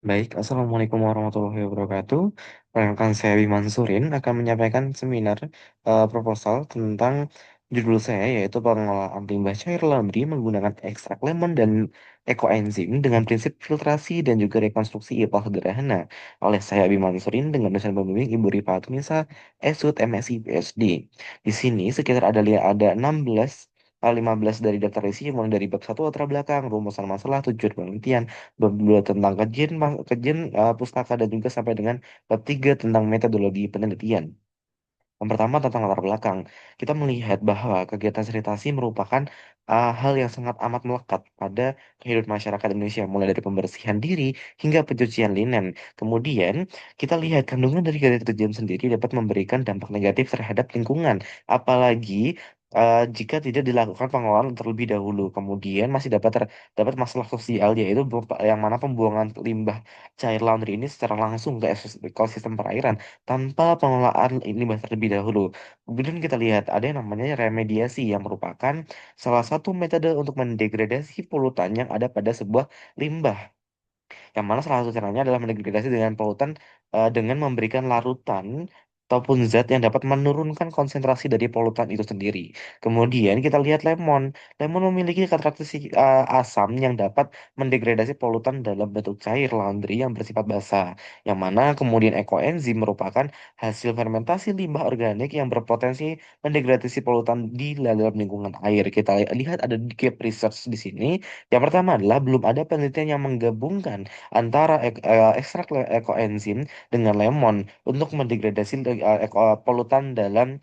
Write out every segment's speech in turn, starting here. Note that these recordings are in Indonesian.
Baik, Assalamualaikum warahmatullahi wabarakatuh. Perkenalkan saya Bima Mansurin akan menyampaikan seminar proposal tentang judul saya yaitu pengelolaan limbah cair laundry menggunakan ekstrak lemon dan ekoenzim dengan prinsip filtrasi dan juga rekonstruksi IPA sederhana oleh saya Bima Mansurin dengan dosen pembimbing Ibu Rifa Atunisa, Esud MSI PhD. Di sini sekitar ada 15 dari daftar isi mulai dari bab satu latar belakang, rumusan masalah, tujuan penelitian, bab 2 tentang kajian pustaka dan juga sampai dengan bab 3 tentang metodologi penelitian. Yang pertama tentang latar belakang. Kita melihat bahwa kegiatan sanitasi merupakan hal yang sangat amat melekat pada kehidupan masyarakat Indonesia, mulai dari pembersihan diri hingga pencucian linen. Kemudian, kita lihat kandungan dari deterjen sendiri dapat memberikan dampak negatif terhadap lingkungan, apalagi jika tidak dilakukan pengelolaan terlebih dahulu. Kemudian masih dapat masalah sosial, yaitu yang mana pembuangan limbah cair laundry ini secara langsung ke ekosistem perairan tanpa pengelolaan limbah terlebih dahulu. Kemudian kita lihat ada yang namanya remediasi yang merupakan salah satu metode untuk mendegradasi polutan yang ada pada sebuah limbah. Yang mana salah satu caranya adalah mendegradasi dengan polutan dengan memberikan larutan ataupun zat yang dapat menurunkan konsentrasi dari polutan itu sendiri. Kemudian kita lihat lemon. Lemon memiliki karakteristik asam yang dapat mendegradasi polutan dalam bentuk cair laundry yang bersifat basah. Yang mana kemudian ekoenzim merupakan hasil fermentasi limbah organik yang berpotensi mendegradasi polutan di dalam lingkungan air. Kita lihat ada gap research di sini. Yang pertama adalah belum ada penelitian yang menggabungkan antara ekstrak ekoenzim dengan lemon untuk mendegradasi polutan dalam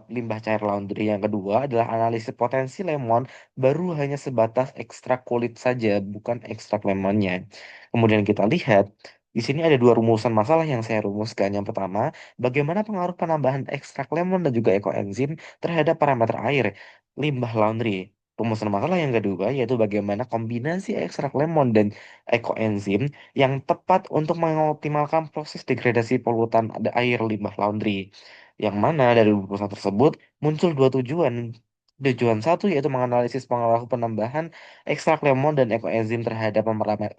limbah cair laundry. Yang kedua adalah analisis potensi lemon baru hanya sebatas ekstrak kulit saja, bukan ekstrak lemonnya. Kemudian kita lihat di sini ada dua rumusan masalah yang saya rumuskan. Yang pertama, bagaimana pengaruh penambahan ekstrak lemon dan juga ekoenzim terhadap parameter air limbah laundry. Rumusan masalah yang kedua yaitu bagaimana kombinasi ekstrak lemon dan ekoenzim yang tepat untuk mengoptimalkan proses degradasi polutan air limbah laundry. Yang mana dari rumusan tersebut muncul dua tujuan. Tujuan satu yaitu menganalisis pengaruh penambahan ekstrak lemon dan ekoenzim terhadap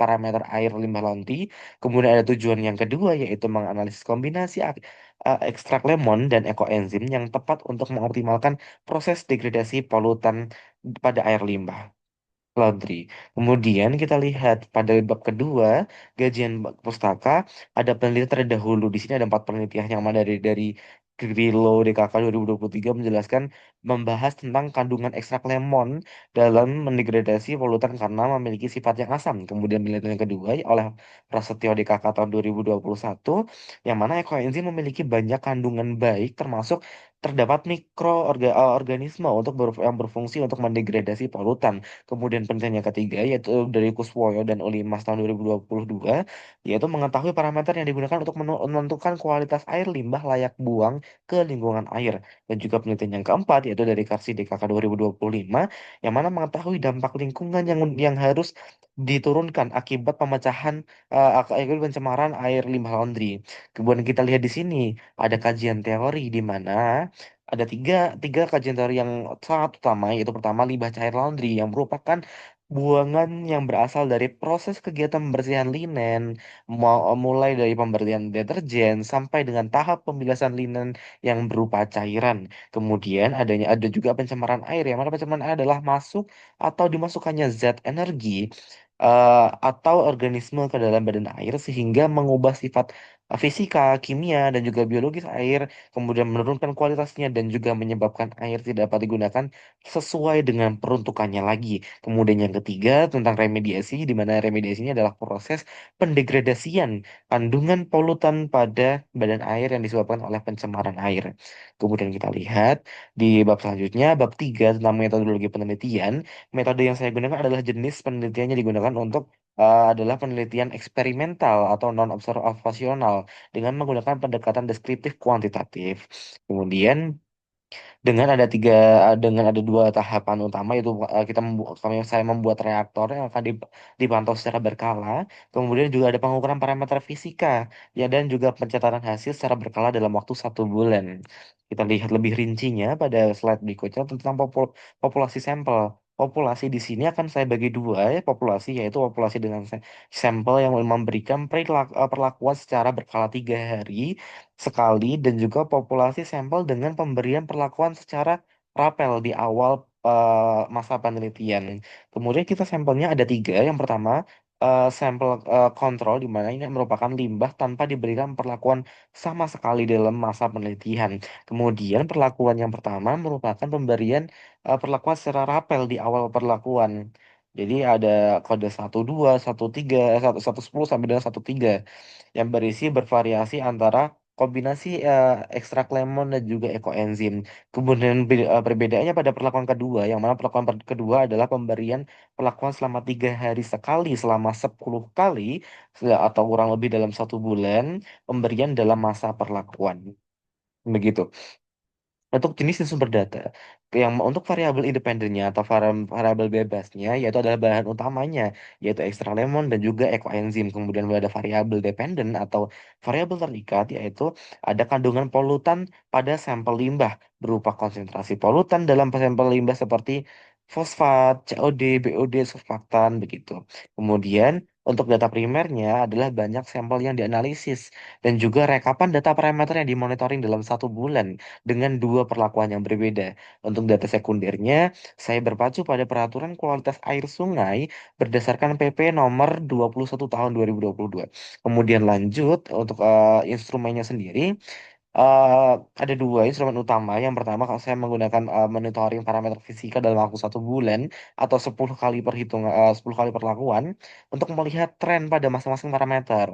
parameter air limbah laundry. Kemudian ada tujuan yang kedua yaitu menganalisis kombinasi ekstrak lemon dan ekoenzim yang tepat untuk mengoptimalkan proses degradasi polutan pada air limbah laundry. Kemudian kita lihat pada bab kedua, gajian pustaka, ada penelitian terdahulu. Di sini ada 4 penelitian yang mana dari Grillo DKK 2023 menjelaskan membahas tentang kandungan ekstrak lemon dalam mendegradasi polutan karena memiliki sifat yang asam. Kemudian penelitian yang kedua oleh Prasetyo DKK tahun 2021 yang mana ekoenzim memiliki banyak kandungan baik termasuk terdapat mikroorganisme yang berfungsi untuk mendegradasi polutan. Kemudian penelitian yang ketiga yaitu dari Kuswoyo dan Olimas tahun 2022 yaitu mengetahui parameter yang digunakan untuk menentukan kualitas air limbah layak buang ke lingkungan air. Dan juga penelitian yang keempat yaitu dari Karsi DKK 2025 yang mana mengetahui dampak lingkungan yang harus diturunkan akibat pemecahan akibat pencemaran air limbah laundry. Kemudian kita lihat di sini ada kajian teori di mana ada tiga kajian teori yang sangat utama, yaitu pertama limbah cair laundry yang merupakan buangan yang berasal dari proses kegiatan pembersihan linen, mulai dari pemberian deterjen sampai dengan tahap pembilasan linen yang berupa cairan. Kemudian ada juga pencemaran air, yang mana pencemaran air adalah masuk atau dimasukkannya zat energi atau organisme ke dalam badan air sehingga mengubah sifat fisika, kimia, dan juga biologis air, kemudian menurunkan kualitasnya dan juga menyebabkan air tidak dapat digunakan sesuai dengan peruntukannya lagi. Kemudian yang ketiga tentang remediasi, di mana remediasi ini adalah proses pendegradasian kandungan polutan pada badan air yang disebabkan oleh pencemaran air. Kemudian kita lihat di bab selanjutnya, bab 3 tentang metodologi penelitian. Metode yang saya gunakan adalah jenis penelitiannya digunakan untuk adalah penelitian eksperimental atau non-observasional dengan menggunakan pendekatan deskriptif kuantitatif. Kemudian dengan ada dua tahapan utama yaitu saya membuat reaktor yang akan dipantau secara berkala. Kemudian juga ada pengukuran parameter fisika ya dan juga pencatatan hasil secara berkala dalam waktu 1 bulan. Kita lihat lebih rincinya pada slide berikutnya tentang populasi sampel. populasi di sini akan saya bagi dua ya, populasi yaitu populasi dengan sampel yang memberikan perlakuan secara berkala 3 hari sekali dan juga populasi sampel dengan pemberian perlakuan secara rapel di awal masa penelitian. Kemudian kita sampelnya ada tiga. Yang pertama sampel kontrol di mana ini merupakan limbah tanpa diberikan perlakuan sama sekali dalam masa penelitian. Kemudian perlakuan yang pertama merupakan pemberian perlakuan secara rapel di awal perlakuan. Jadi ada kode 12, 13, 10 sampai dengan 13 yang berisi bervariasi antara kombinasi ekstrak lemon dan juga ekoenzim. Kemudian perbedaannya pada perlakuan kedua, yang mana perlakuan kedua adalah pemberian perlakuan selama 3 hari sekali, selama 10 kali, atau kurang lebih dalam 1 bulan, pemberian dalam masa perlakuan. Begitu. Untuk jenis dan sumber data, yang untuk variabel independennya atau variabel bebasnya, yaitu adalah bahan utamanya, yaitu ekstrak lemon dan juga ekoenzim. Kemudian ada variabel dependen atau variabel terikat, yaitu ada kandungan polutan pada sampel limbah berupa konsentrasi polutan dalam sampel limbah seperti fosfat, COD, BOD, surfaktan, begitu. Kemudian untuk data primernya adalah banyak sampel yang dianalisis dan juga rekapan data parameter yang dimonitoring dalam 1 bulan dengan dua perlakuan yang berbeda. Untuk data sekundernya, saya berpacu pada peraturan kualitas air sungai berdasarkan PP nomor 21 tahun 2022. Kemudian lanjut untuk instrumennya sendiri. Eh, ada dua instrumen utama. Yang pertama, kalau saya menggunakan monitoring parameter fisika dalam waktu 1 bulan atau 10 kali 10 kali perlakuan untuk melihat tren pada masing-masing parameter.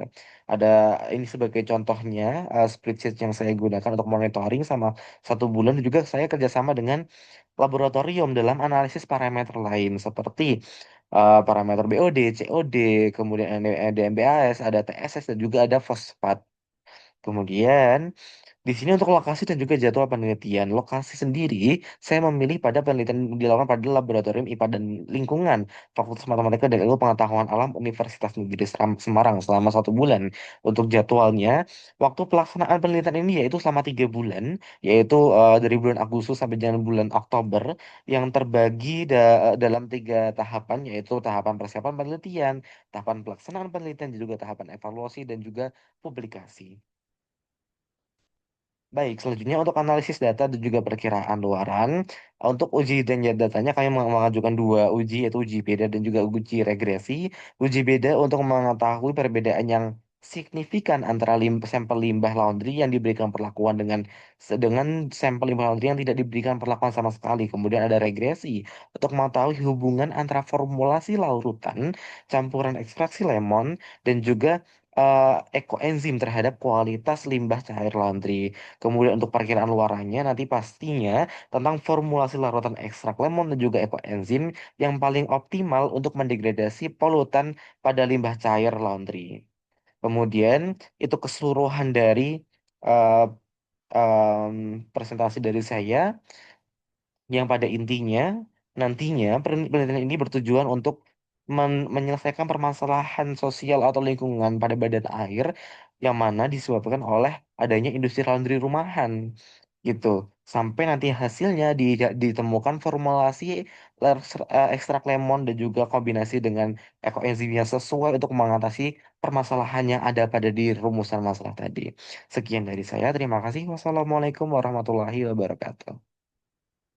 Ada ini sebagai contohnya spreadsheet yang saya gunakan untuk monitoring sama 1 bulan dan juga saya kerjasama dengan laboratorium dalam analisis parameter lain seperti parameter BOD, COD, kemudian ada MBAS, ada TSS dan juga ada fosfat. Kemudian di sini untuk lokasi dan juga jadwal penelitian. Lokasi sendiri, saya memilih pada penelitian yang dilakukan pada Laboratorium IPA dan Lingkungan Fakultas Matematika dan Ilmu Pengetahuan Alam Universitas Negeri Semarang selama 1 bulan. Untuk jadwalnya, waktu pelaksanaan penelitian ini yaitu selama 3 bulan, yaitu dari bulan Agustus sampai dengan bulan Oktober, yang terbagi dalam 3 tahapan, yaitu tahapan persiapan penelitian, tahapan pelaksanaan penelitian, dan juga tahapan evaluasi dan juga publikasi. Baik, selanjutnya untuk analisis data dan juga perkiraan luaran. Untuk uji dan datanya kami mengajukan dua uji, yaitu uji beda dan juga uji regresi. Uji beda untuk mengetahui perbedaan yang signifikan antara sampel limbah laundry yang diberikan perlakuan dengan sampel limbah laundry yang tidak diberikan perlakuan sama sekali. Kemudian ada regresi untuk mengetahui hubungan antara formulasi larutan, campuran ekstraksi lemon, dan juga ekoenzim terhadap kualitas limbah cair laundry. Kemudian untuk perkiraan luarannya nanti pastinya tentang formulasi larutan ekstrak lemon dan juga ekoenzim yang paling optimal untuk mendegradasi polutan pada limbah cair laundry. Kemudian itu keseluruhan dari eh, presentasi dari saya yang pada intinya nantinya penelitian ini bertujuan untuk menyelesaikan permasalahan sosial atau lingkungan pada badan air yang mana disebabkan oleh adanya industri laundry rumahan gitu. Sampai nanti hasilnya ditemukan formulasi ekstrak lemon dan juga kombinasi dengan ekoenzim yang sesuai untuk mengatasi permasalahan yang ada pada di rumusan masalah tadi. Sekian dari saya. Terima kasih. Wassalamualaikum warahmatullahi wabarakatuh.